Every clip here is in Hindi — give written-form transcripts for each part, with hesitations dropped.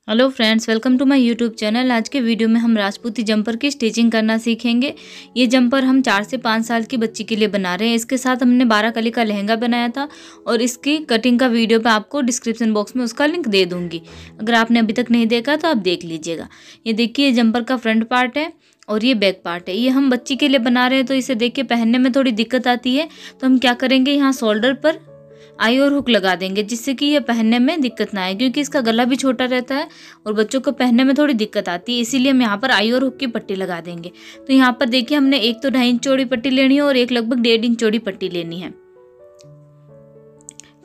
Hello friends, welcome to my YouTube channel. आज के वीडियो में हम राजपूती जंपर की स्टिचिंग करना सीखेंगे। ये जंपर हम 4 से 5 साल की बच्ची के लिए बना रहे हैं। इसके साथ हमने 12 कली का लहंगा बनाया था और इसकी कटिंग का वीडियो मैं आपको डिस्क्रिप्शन बॉक्स में उसका लिंक दे दूंगी। अगर आपने अभी तक नहीं देखा तो आप देख लीजिएगा। ये देखिए, जंपर का फ्रंट पार्ट है और ये बैक पार्ट है। ये हम बच्ची के लिए बना रहे हैं तो इसे देखिए पहनने में थोड़ी दिक्कत आती है। तो हम क्या करेंगे, यहाँ शोल्डर पर आई और हुक लगा देंगे जिससे कि ये पहनने में दिक्कत ना आए, क्योंकि इसका गला भी छोटा रहता है और बच्चों को पहनने में थोड़ी दिक्कत आती है। इसीलिए हम यहाँ पर आई और हुक की पट्टी लगा देंगे। तो यहाँ पर देखिए, हमने एक तो 2.5 इंच चौड़ी पट्टी लेनी है और एक लगभग 1.5 इंच चौड़ी पट्टी लेनी है।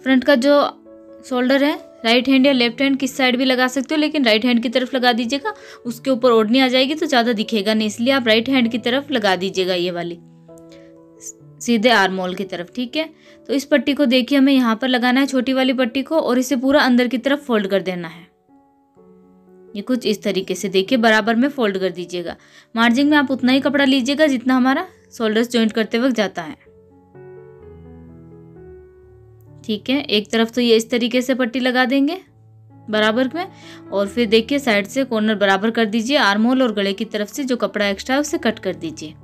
फ्रंट का जो शोल्डर है, राइट हैंड या लेफ्ट हैंड किस साइड भी लगा सकते हो, लेकिन राइट हैंड की तरफ लगा दीजिएगा। उसके ऊपर ओढ़नी आ जाएगी तो ज़्यादा दिखेगा नहीं, इसलिए आप राइट हैंड की तरफ लगा दीजिएगा, ये वाली सीधे आर्म होल की तरफ। ठीक है, तो इस पट्टी को देखिए हमें यहाँ पर लगाना है, छोटी वाली पट्टी को, और इसे पूरा अंदर की तरफ फोल्ड कर देना है। ये कुछ इस तरीके से देखिए बराबर में फोल्ड कर दीजिएगा। मार्जिन में आप उतना ही कपड़ा लीजिएगा जितना हमारा शोल्डर्स जॉइंट करते वक्त जाता है। ठीक है, एक तरफ तो ये इस तरीके से पट्टी लगा देंगे बराबर में, और फिर देखिए साइड से कॉर्नर बराबर कर दीजिए। आर्म होल और गले की तरफ से जो कपड़ा एक्स्ट्रा है उसे कट कर दीजिए।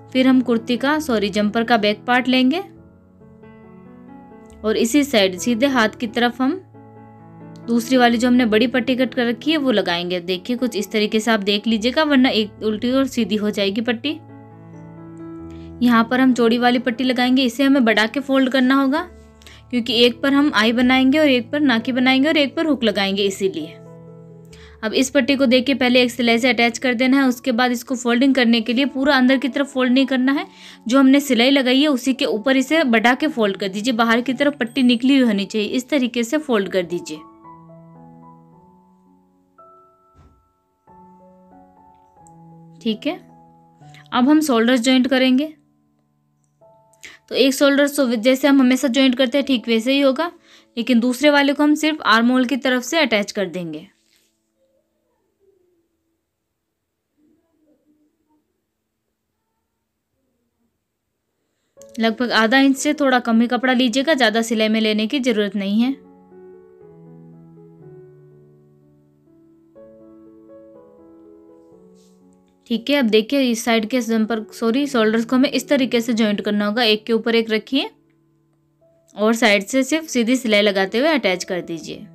फिर हम जंपर का बैक पार्ट लेंगे और इसी साइड सीधे हाथ की तरफ हम दूसरी वाली जो हमने बड़ी पट्टी कट कर रखी है वो लगाएंगे। देखिए कुछ इस तरीके से आप देख लीजिएगा, वरना एक उल्टी और सीधी हो जाएगी पट्टी। यहाँ पर हम चौड़ी वाली पट्टी लगाएंगे। इसे हमें बढ़ा के फोल्ड करना होगा, क्योंकि एक पर हम आई बनाएंगे और एक पर नाकी बनाएंगे और एक पर हुक लगाएंगे, इसीलिए। अब इस पट्टी को देखिए पहले एक सिलाई से अटैच कर देना है। उसके बाद इसको फोल्डिंग करने के लिए पूरा अंदर की तरफ फोल्ड नहीं करना है। जो हमने सिलाई लगाई है उसी के ऊपर इसे बढ़ा के फोल्ड कर दीजिए। बाहर की तरफ पट्टी निकली हुई होनी चाहिए, इस तरीके से फोल्ड कर दीजिए। ठीक है, अब हम शोल्डर्स जॉइंट करेंगे। तो एक शोल्डर जैसे हम हमेशा जॉइंट करते हैं ठीक वैसे ही होगा, लेकिन दूसरे वाले को हम सिर्फ आर्म होल की तरफ से अटैच कर देंगे। लगभग आधा इंच से थोड़ा कम ही कपड़ा लीजिएगा, ज़्यादा सिलाई में लेने की ज़रूरत नहीं है। ठीक है, अब देखिए इस साइड के शोल्डर्स को हमें इस तरीके से जॉइंट करना होगा। एक के ऊपर एक रखिए और साइड से सिर्फ सीधी सिलाई लगाते हुए अटैच कर दीजिए।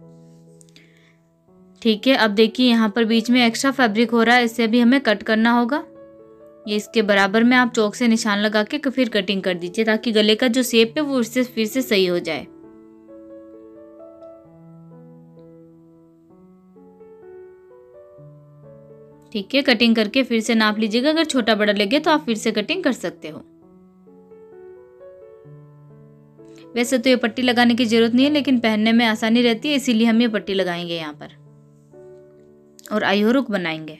ठीक है, अब देखिए यहाँ पर बीच में एक्स्ट्रा फैब्रिक हो रहा है, इसे भी हमें कट करना होगा। ये इसके बराबर में आप चौक से निशान लगा के फिर कटिंग कर दीजिए, ताकि गले का जो शेप है वो इससे फिर से सही हो जाए। ठीक है, कटिंग करके फिर से नाप लीजिएगा। अगर छोटा बड़ा लगे तो आप फिर से कटिंग कर सकते हो। वैसे तो ये पट्टी लगाने की जरूरत नहीं है, लेकिन पहनने में आसानी रहती है, इसीलिए हम ये पट्टी लगाएंगे यहाँ पर और आई और हुक बनाएंगे।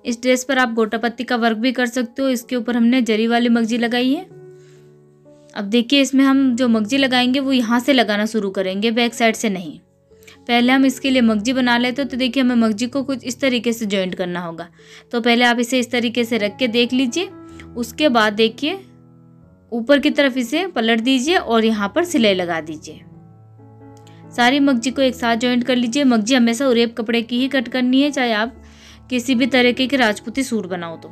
इस ड्रेस पर आप गोटा पत्ती का वर्क भी कर सकते हो। इसके ऊपर हमने जरी वाली मगजी लगाई है। अब देखिए इसमें हम जो मगजी लगाएंगे वो यहाँ से लगाना शुरू करेंगे, बैक साइड से नहीं। पहले हम इसके लिए मगजी बना लेते तो देखिए हमें मगजी को कुछ इस तरीके से जॉइंट करना होगा। तो पहले आप इसे इस तरीके से रख के देख लीजिए। उसके बाद देखिए ऊपर की तरफ इसे पलट दीजिए और यहाँ पर सिलाई लगा दीजिए। सारी मगजी को एक साथ जॉइंट कर लीजिए। मगजी हमेशा उरेब कपड़े की ही कट करनी है, चाहे आप किसी भी तरीके के राजपूती सूट बनाओ तो।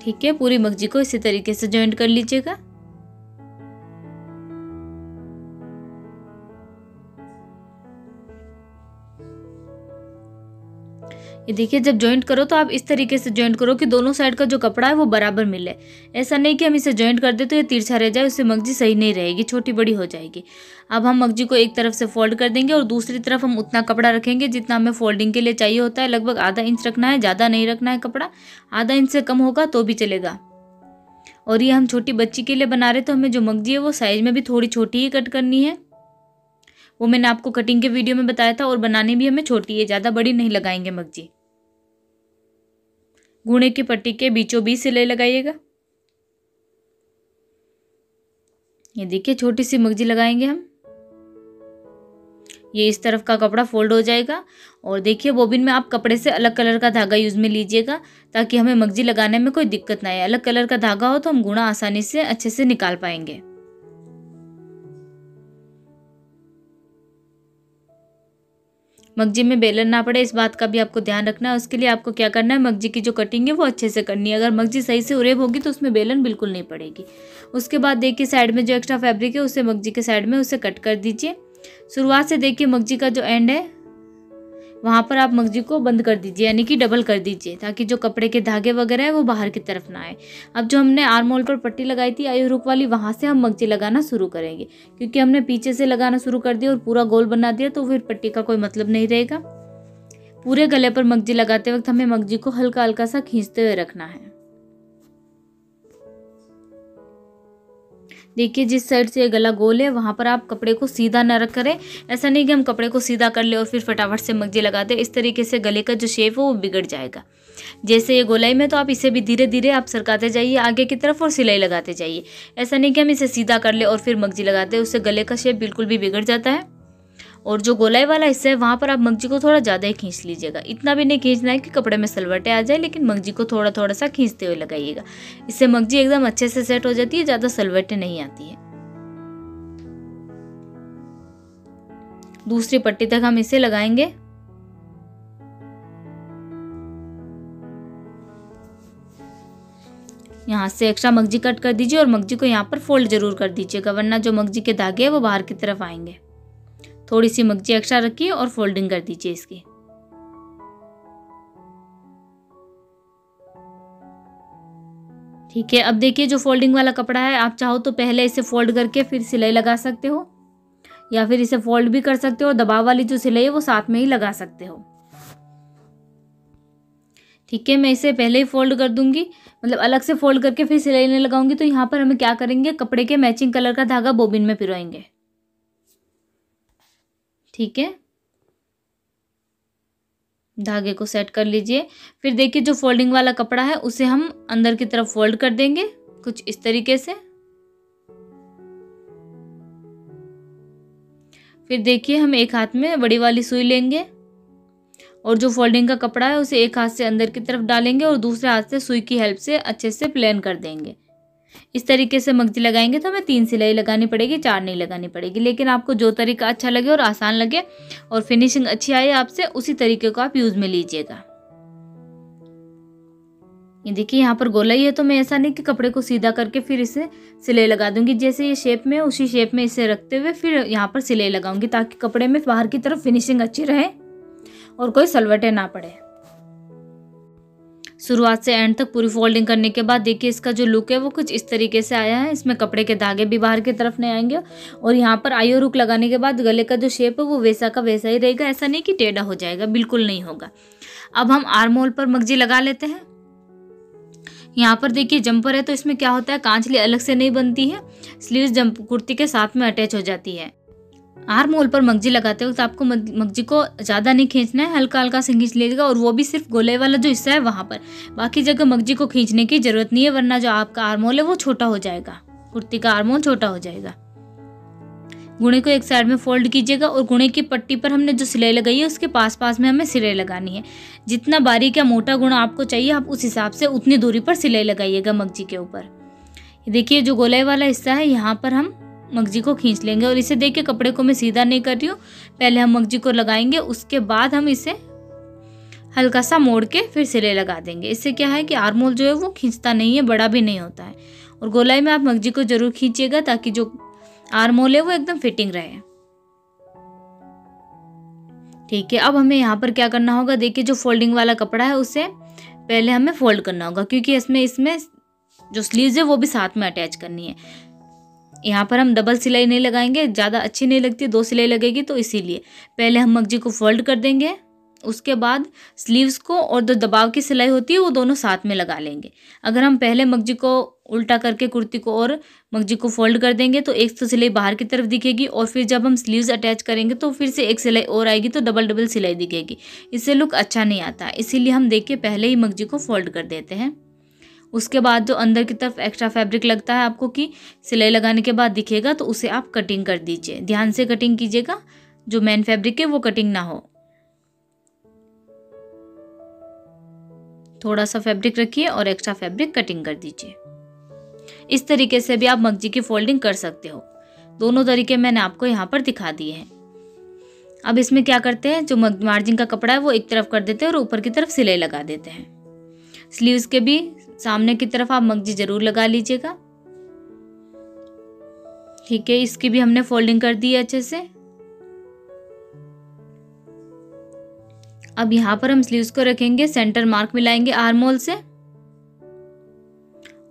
ठीक है, पूरी मगजी को इसी तरीके से जॉइंट कर लीजिएगा। ये देखिए, जब जॉइंट करो तो आप इस तरीके से जॉइंट करो कि दोनों साइड का जो कपड़ा है वो बराबर मिले। ऐसा नहीं कि हम इसे जॉइंट कर दे तो ये तिरछा रह जाए, उससे मगजी सही नहीं रहेगी, छोटी बड़ी हो जाएगी। अब हम मगजी को एक तरफ से फोल्ड कर देंगे और दूसरी तरफ हम उतना कपड़ा रखेंगे जितना हमें फोल्डिंग के लिए चाहिए होता है। लगभग आधा इंच रखना है, ज़्यादा नहीं रखना है कपड़ा। आधा इंच से कम होगा तो भी चलेगा। और ये हम छोटी बच्ची के लिए बना रहे तो हमें जो मगजी है वो साइज में भी थोड़ी छोटी ही कट करनी है। वो मैंने आपको कटिंग के वीडियो में बताया था, और बनाने भी हमें छोटी है, ज़्यादा बड़ी नहीं लगाएंगे मगजी। घुने की पट्टी के बीचों बीच सिलाई लगाइएगा। ये देखिए छोटी सी मगजी लगाएंगे हम। ये इस तरफ का कपड़ा फोल्ड हो जाएगा। और देखिए बॉबिन में आप कपड़े से अलग कलर का धागा यूज में लीजिएगा, ताकि हमें मगजी लगाने में कोई दिक्कत ना आए। अलग कलर का धागा हो तो हम गुणा आसानी से अच्छे से निकाल पाएंगे। मगजी में बेलन ना पड़े, इस बात का भी आपको ध्यान रखना है। उसके लिए आपको क्या करना है, मगजी की जो कटिंग है वो अच्छे से करनी है। अगर मगजी सही से उरेब होगी तो उसमें बेलन बिल्कुल नहीं पड़ेगी। उसके बाद देखिए साइड में जो एक्स्ट्रा फैब्रिक है उसे मगजी के साइड में उसे कट कर दीजिए। शुरुआत से देखिए मगजी का जो एंड है वहाँ पर आप मगजी को बंद कर दीजिए, यानी कि डबल कर दीजिए, ताकि जो कपड़े के धागे वगैरह है वो बाहर की तरफ ना आए। अब जो हमने आर्म होल पर पट्टी लगाई थी आयु रुक वाली, वहाँ से हम मगजी लगाना शुरू करेंगे। क्योंकि हमने पीछे से लगाना शुरू कर दिया और पूरा गोल बना दिया तो फिर पट्टी का कोई मतलब नहीं रहेगा। पूरे गले पर मगजी लगाते वक्त हमें मगजी को हल्का हल्का सा खींचते हुए रखना है। देखिए जिस साइड से गला गोल है वहाँ पर आप कपड़े को सीधा न रख करें। ऐसा नहीं कि हम कपड़े को सीधा कर ले और फिर फटाफट से मगजी लगाते हैं, इस तरीके से गले का जो शेप है वो बिगड़ जाएगा। जैसे ये गोलाई में, तो आप इसे भी धीरे धीरे आप सरकाते जाइए आगे की तरफ और सिलाई लगाते जाइए। ऐसा नहीं कि हम इसे सीधा कर ले और फिर मगजी लगाते हैं, उससे गले का शेप बिल्कुल भी बिगड़ जाता है। और जो गोलाई वाला हिस्सा है वहाँ पर आप मगजी को थोड़ा ज़्यादा ही खींच लीजिएगा। इतना भी नहीं खींचना है कि कपड़े में सलवटें आ जाए, लेकिन मगजी को थोड़ा थोड़ा सा खींचते हुए लगाइएगा। इससे मगजी एकदम अच्छे से सेट हो जाती है, ज़्यादा सलवटें नहीं आती है। दूसरी पट्टी तक हम इसे लगाएंगे। यहाँ से एक्स्ट्रा मगजी कट कर दीजिए और मगजी को यहाँ पर फोल्ड जरूर कर दीजिएगा, वरना जो मगजी के धागे हैं वो बाहर की तरफ आएंगे। थोड़ी सी मगजी एक्स्ट्रा रखिए और फोल्डिंग कर दीजिए इसकी। ठीक है, अब देखिए जो फोल्डिंग वाला कपड़ा है, आप चाहो तो पहले इसे फोल्ड करके फिर सिलाई लगा सकते हो, या फिर इसे फोल्ड भी कर सकते हो। दबाव वाली जो सिलाई है वो साथ में ही लगा सकते हो। ठीक है, मैं इसे पहले ही फोल्ड कर दूंगी, मतलब अलग से फोल्ड करके फिर सिलाई नहीं लगाऊंगी। तो यहाँ पर हमें क्या करेंगे, कपड़े के मैचिंग कलर का धागा बोबिन में पिरोएंगे। ठीक है, धागे को सेट कर लीजिए। फिर देखिए जो फोल्डिंग वाला कपड़ा है उसे हम अंदर की तरफ फोल्ड कर देंगे कुछ इस तरीके से। फिर देखिए हम एक हाथ में बड़ी वाली सुई लेंगे और जो फोल्डिंग का कपड़ा है उसे एक हाथ से अंदर की तरफ डालेंगे और दूसरे हाथ से सुई की हेल्प से अच्छे से प्लेन कर देंगे। इस तरीके से मगजी लगाएंगे तो हमें 3 सिलाई लगानी पड़ेगी, 4 नहीं लगानी पड़ेगी। लेकिन आपको जो तरीका अच्छा लगे और आसान लगे और फिनिशिंग अच्छी आए आपसे, उसी तरीके को आप यूज में लीजिएगा। ये देखिए यहाँ पर गोलाई है, तो मैं ऐसा नहीं कि कपड़े को सीधा करके फिर इसे सिलाई लगा दूंगी। जैसे ये शेप में, उसी शेप में इसे रखते हुए फिर यहाँ पर सिलाई लगाऊंगी, ताकि कपड़े में बाहर की तरफ फिनिशिंग अच्छी रहे और कोई सलवटें ना पड़े। शुरुआत से एंड तक पूरी फोल्डिंग करने के बाद देखिए इसका जो लुक है वो कुछ इस तरीके से आया है। इसमें कपड़े के धागे भी बाहर की तरफ नहीं आएंगे और यहाँ पर आयो रुक लगाने के बाद गले का जो शेप है वो वैसा का वैसा ही रहेगा। ऐसा नहीं कि टेढ़ा हो जाएगा, बिल्कुल नहीं होगा। अब हम आर्म होल पर मगजी लगा लेते हैं। यहाँ पर देखिए जंपर है, तो इसमें क्या होता है, कांचली अलग से नहीं बनती है, स्लीव्स जंप कुर्ती के साथ में अटैच हो जाती है। आर्म होल पर मगजी लगाते वक्त आपको मगजी को ज़्यादा नहीं खींचना है, हल्का हल्का से खींच लीजिएगा, और वो भी सिर्फ गोले वाला जो हिस्सा है वहाँ पर। बाकी जगह मगजी को खींचने की जरूरत नहीं है, वरना जो आपका आर्म होल है वो छोटा हो जाएगा, कुर्ती का आर्म होल छोटा हो जाएगा। गुणे को एक साइड में फोल्ड कीजिएगा और गुणे की पट्टी पर हमने जो सिलाई लगाई है उसके पास पास में हमें सिलाई लगानी है। जितना बारीक या मोटा गुणा आपको चाहिए आप उस हिसाब से उतनी दूरी पर सिलाई लगाइएगा मगजी के ऊपर। देखिए जो गोलाई वाला हिस्सा है यहाँ पर हम मगजी को खींच लेंगे, और इसे देखिए कपड़े को मैं सीधा नहीं कर रही हूँ, पहले हम मगजी को लगाएंगे, उसके बाद हम इसे हल्का सा मोड़ के फिर सिलाई लगा देंगे। इससे क्या है कि आर्म होल जो है वो खींचता नहीं है, बड़ा भी नहीं होता है। और गोलाई में आप मगजी को जरूर खींचिएगा ताकि जो आर्म होल है वो एकदम फिटिंग रहे। ठीक है, अब हमें यहाँ पर क्या करना होगा, देखिए जो फोल्डिंग वाला कपड़ा है उसे पहले हमें फोल्ड करना होगा, क्योंकि इसमें जो स्लीव्स है वो भी साथ में अटैच करनी है। यहाँ पर हम डबल सिलाई नहीं लगाएंगे, ज़्यादा अच्छी नहीं लगती, 2 सिलाई लगेगी, तो इसीलिए पहले हम मगजी को फोल्ड कर देंगे, उसके बाद स्लीव्स को और जो दबाव की सिलाई होती है वो दोनों साथ में लगा लेंगे। अगर हम पहले मगजी को उल्टा करके कुर्ती को और मगजी को फोल्ड कर देंगे तो एक तो सिलाई बाहर की तरफ दिखेगी, और फिर जब हम स्लीव्स अटैच करेंगे तो फिर से एक सिलाई और आएगी, तो डबल सिलाई दिखेगी, इससे लुक अच्छा नहीं आता। इसीलिए हम देखिए पहले ही मगजी को फोल्ड कर देते हैं। उसके बाद जो अंदर की तरफ एक्स्ट्रा फैब्रिक लगता है आपको कि सिलाई लगाने के बाद दिखेगा, तो उसे आप कटिंग कर दीजिए। ध्यान से कटिंग कीजिएगा, जो मेन फैब्रिक है वो कटिंग ना हो। थोड़ा सा फैब्रिक रखिए और एक्स्ट्रा फैब्रिक कटिंग कर दीजिए। इस तरीके से भी आप मगजी की फोल्डिंग कर सकते हो। दोनों तरीके मैंने आपको यहाँ पर दिखा दिए हैं। अब इसमें क्या करते हैं, जो मार्जिन का कपड़ा है वो एक तरफ कर देते हैं और ऊपर की तरफ सिलाई लगा देते हैं। स्लीव्स के भी सामने की तरफ आप मगजी जरूर लगा लीजिएगा। ठीक है, इसकी भी हमने फोल्डिंग कर दी है अच्छे से। अब यहाँ पर हम स्लीव्स को रखेंगे, सेंटर मार्क मिलाएंगे आर्म होल से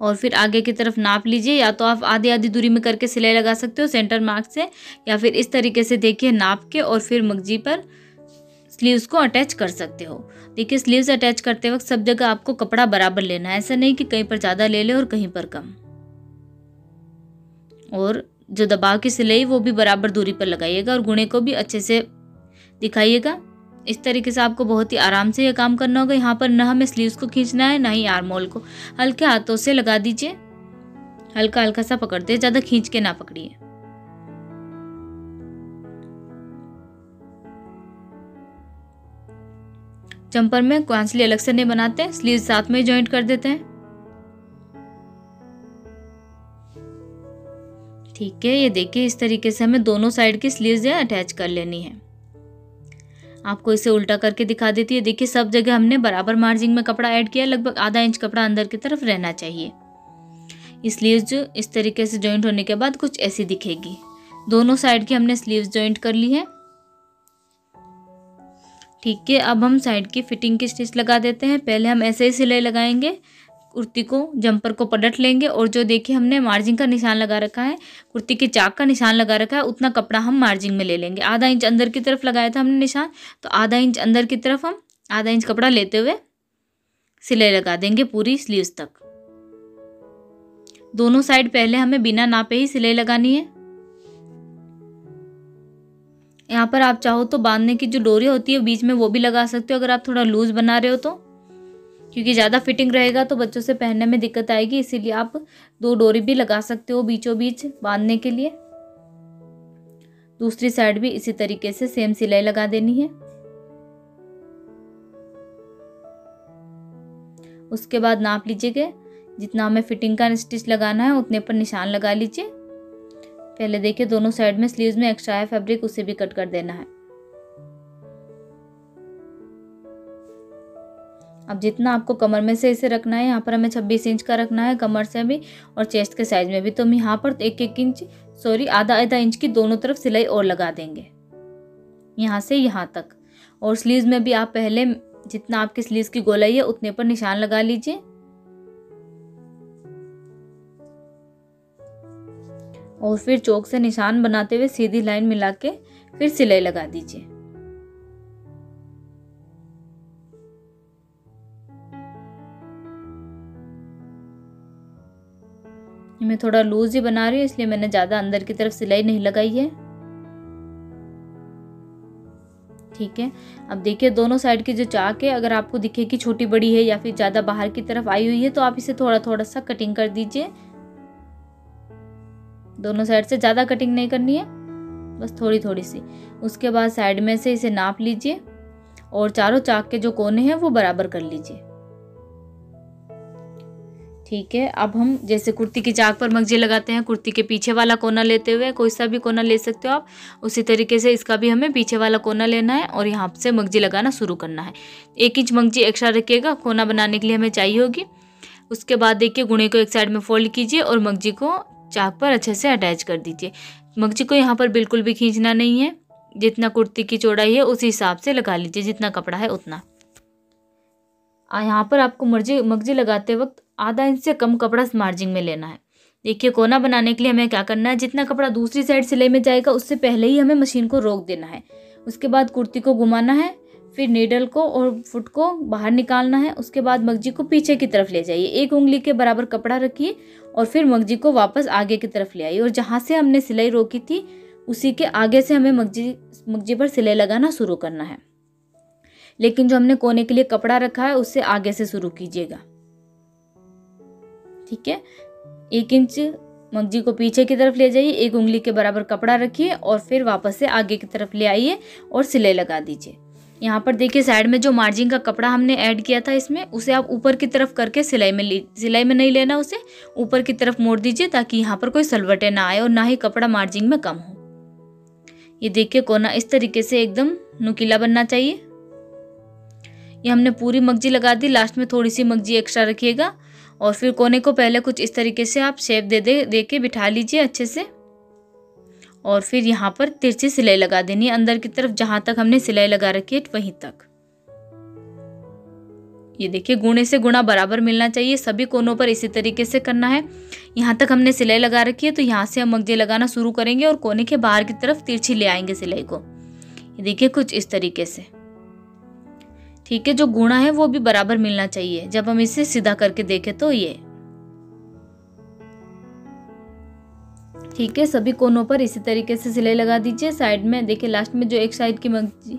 और फिर आगे की तरफ नाप लीजिए। या तो आप आधी आधी दूरी में करके सिलाई लगा सकते हो सेंटर मार्क से, या फिर इस तरीके से देखिए नाप के और फिर मगजी पर स्लीव्स को अटैच कर सकते हो। देखिए स्लीव्स अटैच करते वक्त सब जगह आपको कपड़ा बराबर लेना है, ऐसा नहीं कि कहीं पर ज़्यादा ले ले और कहीं पर कम। और जो दबाव की सिलाई वो भी बराबर दूरी पर लगाइएगा और गुणे को भी अच्छे से दिखाइएगा। इस तरीके से आपको बहुत ही आराम से ये काम करना होगा। यहाँ पर ना हमें स्लीव्स को खींचना है ना ही आर्म होल को, हल्के हाथों से लगा दीजिए, हल्का हल्का सा पकड़ते, ज़्यादा खींच के ना पकड़िए। जंपर में कांसली अलग से नहीं बनाते, स्लीव साथ में जॉइंट कर देते हैं। ठीक है, ये देखिए इस तरीके से हमें दोनों साइड की स्लीव्स अटैच कर लेनी है। आपको इसे उल्टा करके दिखा देती है। देखिए सब जगह हमने बराबर मार्जिन में कपड़ा ऐड किया, लगभग आधा इंच कपड़ा अंदर की तरफ रहना चाहिए। स्लीव्स जो इस तरीके से जॉइंट होने के बाद कुछ ऐसी दिखेगी। दोनों साइड की हमने स्लीव्स जॉइंट कर ली है। ठीक है, अब हम साइड की फिटिंग की स्टिच लगा देते हैं। पहले हम ऐसे ही सिलाई लगाएंगे, कुर्ती को जंपर को पलट लेंगे और जो देखिए हमने मार्जिन का निशान लगा रखा है, कुर्ती के चाक का निशान लगा रखा है, उतना कपड़ा हम मार्जिन में ले लेंगे। आधा इंच अंदर की तरफ लगाया था हमने निशान, तो आधा इंच अंदर की तरफ हम आधा इंच कपड़ा लेते हुए सिलाई लगा देंगे पूरी स्लीव्स तक। दोनों साइड पहले हमें बिना नापे ही सिलाई लगानी है। यहाँ पर आप चाहो तो बांधने की जो डोरी होती है बीच में वो भी लगा सकते हो, अगर आप थोड़ा लूज बना रहे हो तो, क्योंकि ज़्यादा फिटिंग रहेगा तो बच्चों से पहनने में दिक्कत आएगी, इसीलिए आप 2 डोरी भी लगा सकते हो बीचों बीच बांधने के लिए। दूसरी साइड भी इसी तरीके से सेम सिलाई लगा देनी है। उसके बाद नाप लीजिएगा, जितना हमें फिटिंग का स्टिच लगाना है उतने पर निशान लगा लीजिए। पहले देखिए दोनों साइड में स्लीव्स में एक्स्ट्रा है फैब्रिक, उसे भी कट कर देना है। अब जितना आपको कमर में से इसे रखना है, यहाँ पर हमें 26 इंच का रखना है कमर से भी और चेस्ट के साइज में भी, तो हम यहाँ पर आधा इंच की दोनों तरफ सिलाई और लगा देंगे, यहाँ से यहाँ तक। और स्लीव्स में भी आप पहले जितना आपकी स्लीव्स की गोलाई है उतने पर निशान लगा लीजिए और फिर चौक से निशान बनाते हुए सीधी लाइन मिला के फिर सिलाई लगा दीजिए। मैं थोड़ा लूज ही बना रही हूँ, इसलिए मैंने ज़्यादा अंदर की तरफ सिलाई नहीं लगाई है। ठीक है, अब देखिए दोनों साइड की जो चाक है, अगर आपको दिखे कि छोटी बड़ी है या फिर ज़्यादा बाहर की तरफ आई हुई है तो आप इसे थोड़ा थोड़ा सा कटिंग कर दीजिए। दोनों साइड से ज़्यादा कटिंग नहीं करनी है, बस थोड़ी थोड़ी सी। उसके बाद साइड में से इसे नाप लीजिए और चारों चाक के जो कोने हैं वो बराबर कर लीजिए। ठीक है, अब हम जैसे कुर्ती की चाक पर मगजी लगाते हैं, कुर्ती के पीछे वाला कोना लेते हुए, कोई सा भी कोना ले सकते हो आप, उसी तरीके से इसका भी हमें पीछे वाला कोना लेना है और यहाँ से मगजी लगाना शुरू करना है। 1 इंच मगजी एक्स्ट्रा रखिएगा, कोना बनाने के लिए हमें चाहिए होगी। उसके बाद देखिए गुणे को एक साइड में फोल्ड कीजिए और मगजी को चाक पर अच्छे से अटैच कर दीजिए। मगजी को यहाँ पर बिल्कुल भी खींचना नहीं है, जितना कुर्ती की चौड़ाई है उसी हिसाब से लगा लीजिए, जितना कपड़ा है उतना। यहाँ पर आपको मगजी लगाते वक्त आधा इंच से कम कपड़ा मार्जिन में लेना है। देखिए कोना बनाने के लिए हमें क्या करना है, जितना कपड़ा दूसरी साइड सिलाई में जाएगा उससे पहले ही हमें मशीन को रोक देना है। उसके बाद कुर्ती को घुमाना है, फिर नीडल को और फुट को बाहर निकालना है। उसके बाद मगजी को पीछे की तरफ ले जाइए, 1 उंगली के बराबर कपड़ा रखिए और फिर मगजी को वापस आगे की तरफ ले आइए और जहाँ से हमने सिलाई रोकी थी उसी के आगे से हमें मगजी पर सिलाई लगाना शुरू करना है। लेकिन जो हमने कोने के लिए कपड़ा रखा है उससे आगे से शुरू कीजिएगा। ठीक है, 1 इंच मगजी को पीछे की तरफ ले जाइए, 1 उंगली के बराबर कपड़ा रखिए और फिर वापस से आगे की तरफ ले आइए और सिलाई लगा दीजिए। यहाँ पर देखिए साइड में जो मार्जिन का कपड़ा हमने ऐड किया था इसमें, उसे आप ऊपर की तरफ करके सिलाई में नहीं लेना, उसे ऊपर की तरफ मोड़ दीजिए ताकि यहाँ पर कोई सलवटें ना आए और ना ही कपड़ा मार्जिन में कम हो। ये देखिए कोना इस तरीके से एकदम नुकीला बनना चाहिए। ये हमने पूरी मगजी लगा दी, लास्ट में थोड़ी सी मगजी एक्स्ट्रा रखिएगा। और फिर कोने को पहले कुछ इस तरीके से आप शेप दे के बिठा लीजिए अच्छे से। और फिर यहाँ पर तिरछी सिलाई लगा देनी है अंदर की तरफ, जहाँ तक हमने सिलाई लगा रखी है वहीं तक। ये देखिए गुणे से गुणा बराबर मिलना चाहिए, सभी कोनों पर इसी तरीके से करना है। यहाँ तक हमने सिलाई लगा रखी है, तो यहाँ से हम मगजे लगाना शुरू करेंगे और कोने के बाहर की तरफ तिरछी ले आएंगे सिलाई को। ये देखिए कुछ इस तरीके से। ठीक है, जो गुणा है वो भी बराबर मिलना चाहिए जब हम इसे सीधा करके देखें तो। ये ठीक है, सभी कोनों पर इसी तरीके से सिलाई लगा दीजिए। साइड में देखिए लास्ट में जो एक साइड की मगजी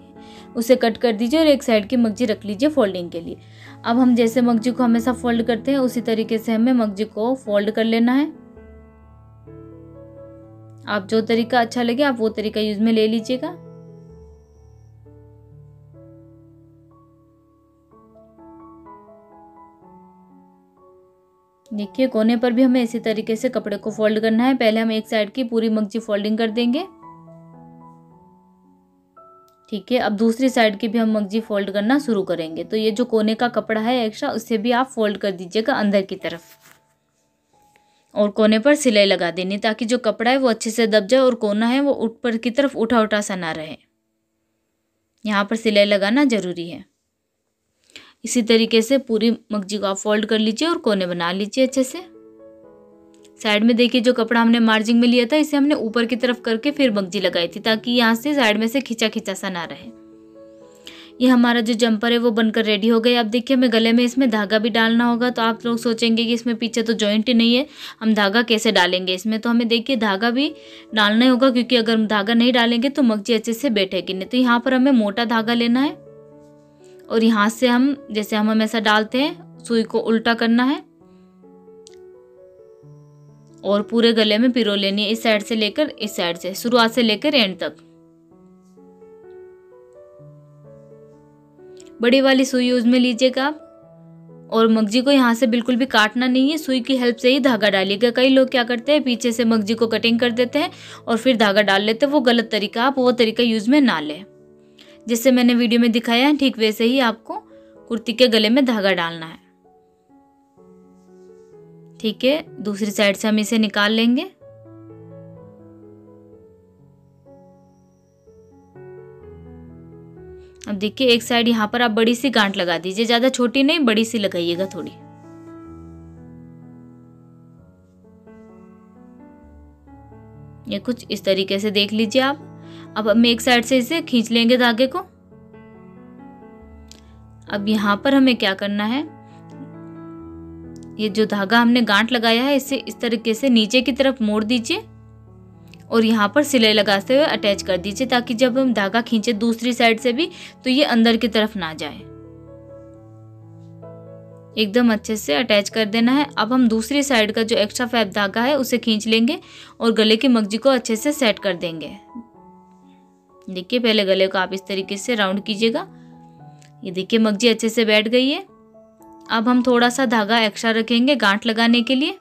उसे कट कर दीजिए और एक साइड की मगजी रख लीजिए फोल्डिंग के लिए। अब हम जैसे मगजी को हमेशा फोल्ड करते हैं उसी तरीके से हमें मगजी को फोल्ड कर लेना है। आप जो तरीका अच्छा लगे आप वो तरीका यूज में ले लीजिएगा। देखिए कोने पर भी हमें इसी तरीके से कपड़े को फोल्ड करना है। पहले हम एक साइड की पूरी मगजी फोल्डिंग कर देंगे। ठीक है, अब दूसरी साइड की भी हम मगजी फोल्ड करना शुरू करेंगे। तो ये जो कोने का कपड़ा है एक्स्ट्रा उसे भी आप फोल्ड कर दीजिएगा अंदर की तरफ, और कोने पर सिलाई लगा देनी ताकि जो कपड़ा है वो अच्छे से दब जाए और कोना है वो ऊपर की तरफ उठा उठा सा ना रहे। यहाँ पर सिलाई लगाना जरूरी है। इसी तरीके से पूरी मगजी को आप फोल्ड कर लीजिए और कोने बना लीजिए अच्छे से। साइड में देखिए जो कपड़ा हमने मार्जिंग में लिया था इसे हमने ऊपर की तरफ करके फिर मगजी लगाई थी ताकि यहाँ से साइड में से खिंचा खिंचा सा ना रहे। ये हमारा जो जंपर है वो बनकर रेडी हो गया। अब देखिए हमें गले में इसमें धागा भी डालना होगा। तो आप लोग सोचेंगे कि इसमें पीछे तो जॉइंट ही नहीं है, हम धागा कैसे डालेंगे इसमें। तो हमें देखिए धागा भी डालना होगा, क्योंकि अगर हम धागा नहीं डालेंगे तो मगजी अच्छे से बैठेगी नहीं। तो यहाँ पर हमें मोटा धागा लेना है और यहाँ से हम जैसे हम हमेशा डालते हैं सुई को उल्टा करना है और पूरे गले में पिरो लेनी है, इस साइड से लेकर इस साइड से, शुरुआत से लेकर एंड तक। बड़ी वाली सुई यूज में लीजिएगा आप। और मगजी को यहाँ से बिल्कुल भी काटना नहीं है, सुई की हेल्प से ही धागा डालिएगा। कई लोग क्या करते हैं पीछे से मगजी को कटिंग कर देते हैं और फिर धागा डाल लेते हैं, वो गलत तरीका। आप वो तरीका यूज में ना लें। जिससे मैंने वीडियो में दिखाया है ठीक वैसे ही आपको कुर्ती के गले में धागा डालना है। ठीक है, दूसरी साइड से हम इसे निकाल लेंगे। अब देखिए एक साइड यहाँ पर आप बड़ी सी गांठ लगा दीजिए, ज्यादा छोटी नहीं बड़ी सी लगाइएगा थोड़ी। ये कुछ इस तरीके से देख लीजिए आप। अब हम एक साइड से इसे खींच लेंगे धागे को। अब यहाँ पर हमें क्या करना है, ये जो धागा हमने गांठ लगाया है इसे इस तरीके से नीचे की तरफ मोड़ दीजिए और यहाँ पर सिलाई लगाते हुए अटैच कर दीजिए ताकि जब हम धागा खींचे दूसरी साइड से भी तो ये अंदर की तरफ ना जाए। एकदम अच्छे से अटैच कर देना है। अब हम दूसरी साइड का जो एक्स्ट्रा फैब धागा है उसे खींच लेंगे और गले की मगजी को अच्छे से सेट कर देंगे। देखिए पहले गले को आप इस तरीके से राउंड कीजिएगा। ये देखिए मगजी अच्छे से बैठ गई है। अब हम थोड़ा सा धागा एक्स्ट्रा रखेंगे गांठ लगाने के लिए।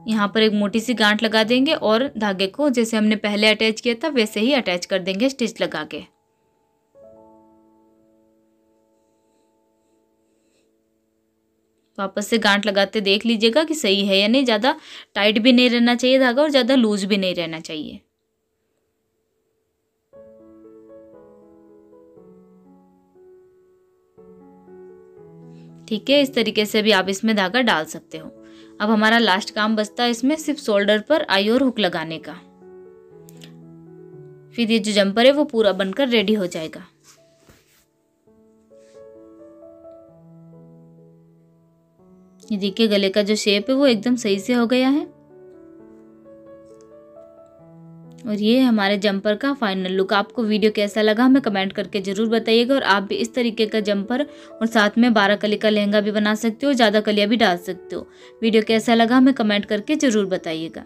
यहाँ पर एक मोटी सी गांठ लगा देंगे और धागे को जैसे हमने पहले अटैच किया था वैसे ही अटैच कर देंगे स्टिच लगा के। वापस से गांठ लगाते देख लीजिएगा कि सही है या नहीं। ज़्यादा टाइट भी नहीं रहना चाहिए धागा और ज़्यादा लूज भी नहीं रहना चाहिए। ठीक है, इस तरीके से भी आप इसमें धागा डाल सकते हो। अब हमारा लास्ट काम बचता है इसमें सिर्फ शोल्डर पर आई और हुक लगाने का। फिर ये जो जंपर है वो पूरा बनकर रेडी हो जाएगा। ये देखिए गले का जो शेप है वो एकदम सही से हो गया है। और ये हमारे जंपर का फाइनल लुक। आपको वीडियो कैसा लगा हमें कमेंट करके जरूर बताइएगा। और आप भी इस तरीके का जंपर और साथ में 12 कली का लहंगा भी बना सकते हो, ज़्यादा कलियाँ भी डाल सकते हो। वीडियो कैसा लगा हमें कमेंट करके जरूर बताइएगा।